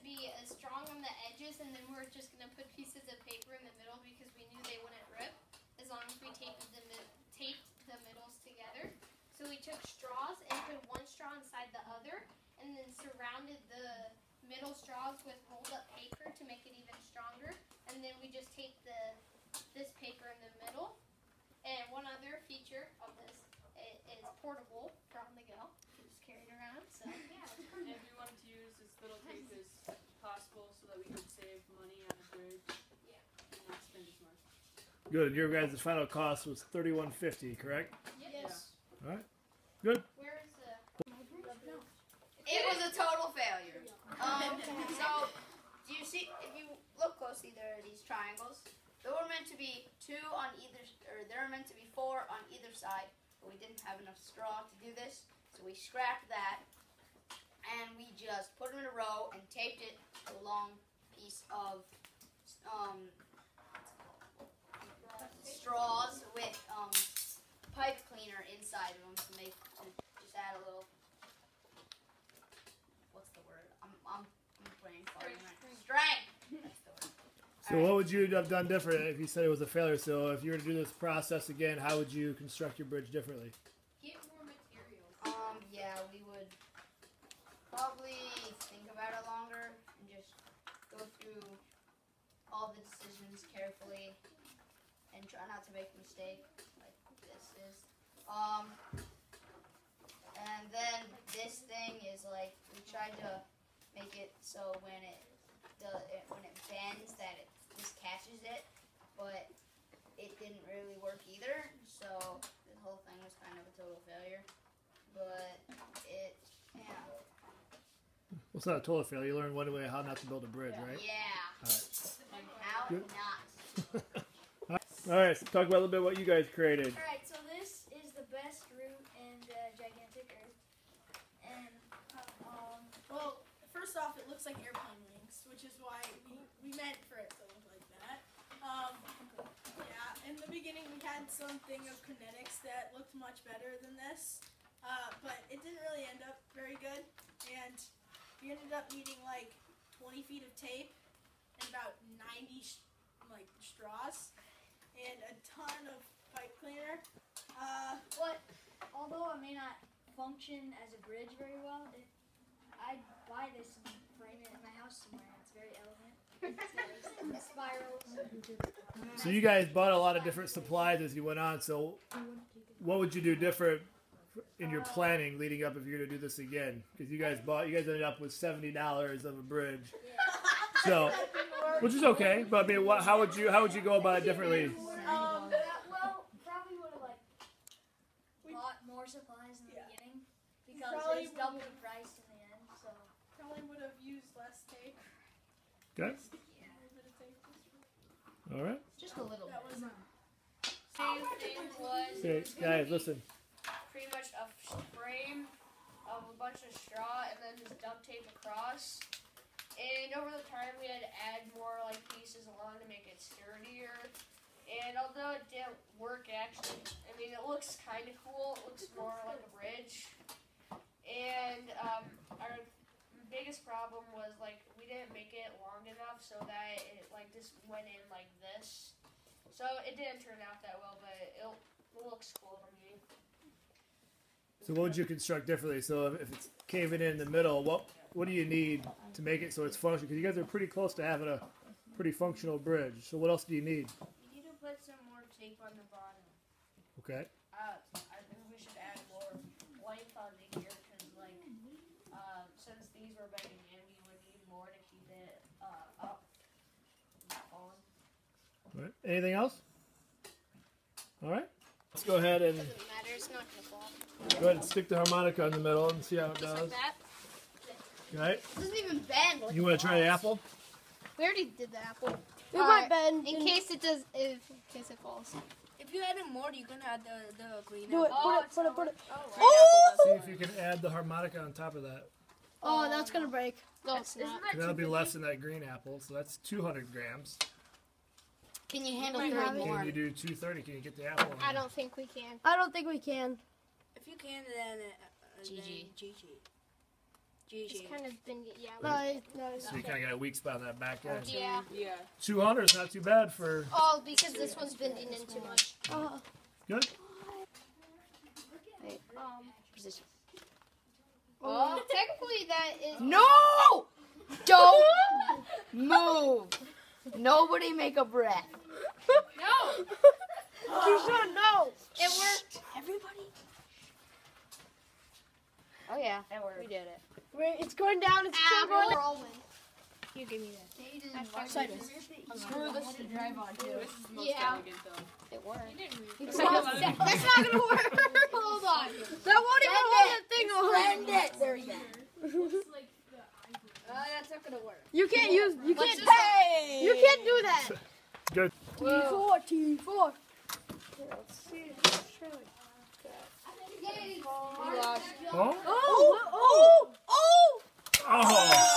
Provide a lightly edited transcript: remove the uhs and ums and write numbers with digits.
be strong on the edges, and then we're just going to put pieces of paper in the middle because we knew they wouldn't rip as long as we taped the middles together. So we took straws and put one straw inside the other, and then surrounded the middle straws with rolled up paper to make it even stronger. And then we just taped this paper in the middle. And one other feature of this is portable for on the go. You just carry it around. So yeah, it's and we wanted to use as little tape as possible so that we could save money on the bridge. Yeah. And not spend as much. Good. Your guys' final cost was $31.50, correct? yes. All right. Good. Where is the? It was a total failure. So, do you see? If you look closely, there are these triangles. There were meant to be there were meant to be 4 on either side, but we didn't have enough straw to do this, so we scrapped that, and we just put them in a row and taped it to a long piece of straws with pipe cleaner inside of them to just add a little. What's the word? I'm brain farting right now. Strength. That's the word. So what would you have done different if you said it was a failure? So if you were to do this process again, how would you construct your bridge differently? Get more materials. Yeah, we would probably think about it longer and just go through all the decisions carefully and try not to make a mistake like this is. And then this thing is like, we tried to make it so when it bends that it just catches it, but it didn't really work either, so the whole thing was kind of a total failure. But yeah. Well, it's not a total failure. You learned one way how not to build a bridge, right? Yeah. All right. And how Good. not. All right. So talk about a little bit what you guys created. Alright, so this is the best route in the gigantic Earth. And, well, first off, it looks like airplane wings, which is why we meant for it to look like that. Yeah, in the beginning we had something of kinetics that looked much better than this, but it didn't really end up very good, and we ended up needing like 20 feet of tape and about 90 straws and a ton of pipe cleaner. but although it may not function as a bridge very well, I'd buy this and frame it in my house somewhere. It's very elegant. It's spirals. So you guys bought a lot of different supplies as you went on. So what would you do different in your planning leading up if you're going to do this again? Because you guys ended up with $70 of a bridge. So, which is okay. But I mean, how would you go about it differently? Well, probably would have bought more supplies in the beginning because it's double the price in the end. So Probably would have used less tape. Okay. A little bit of tape just for All right. Just a little that bit. was Same thing was Okay, guys, listen. pretty much a frame of a bunch of straw and then just duct tape across. And over the time we had to add more pieces along to make it sturdier. And although it didn't work actually, I mean it looks kind of cool. It looks more like a bridge. And our biggest problem was we didn't make it long enough so that it just went in like this. So it didn't turn out that well, but it looks cool to me. So what would you construct differently? So if it's caving in the middle, what do you need to make it so it's functional? Because you guys are pretty close to having a pretty functional bridge. So what else do you need? You need to put some more tape on the bottom. Okay. I think we should add more length on the gear because since these were bending in, we would need more to keep it up. On. All right. Anything else? All right. Let's go ahead and Doesn't matter. It's not gonna fall. go ahead and stick the harmonica in the middle and see how it Just like does. that. All right. It doesn't even bend. You want to try the apple? We already did the apple. it might bend. In case it does, in case it falls. If you add more, you can add the green Do it. Oh, Put it. See if you can add the harmonica on top of that. Oh, that's gonna break. No, it's not. That'll be less than that green apple, so that's 200 grams. Can you handle Might 30 have it. more? Can you do 230? Can you get the apple? I don't think we can. I don't think we can. If you can, then GG. GG. It's kind of been, yeah. So you kind of got a weak spot on that back end. Yeah. Yeah. 200 is not too bad for Oh, because this one's bending in too much. good. Position. Well, technically that is. No! Don't move. Nobody make a breath. No! Keyshawn, no. It worked. Everybody. Oh, yeah. That worked. We did it. It's going down. It's still going down. You give me that. Screw this to drive on too. This is the most Yeah. elegant though. It worked. That's not gonna work. Hold on. That won't even hold that thing on. Bend it. There you go. That's not gonna work. You can't use. You can't. Hey. You can't do that. Good. T4. T4. Oh? Oh. Oh. Oh!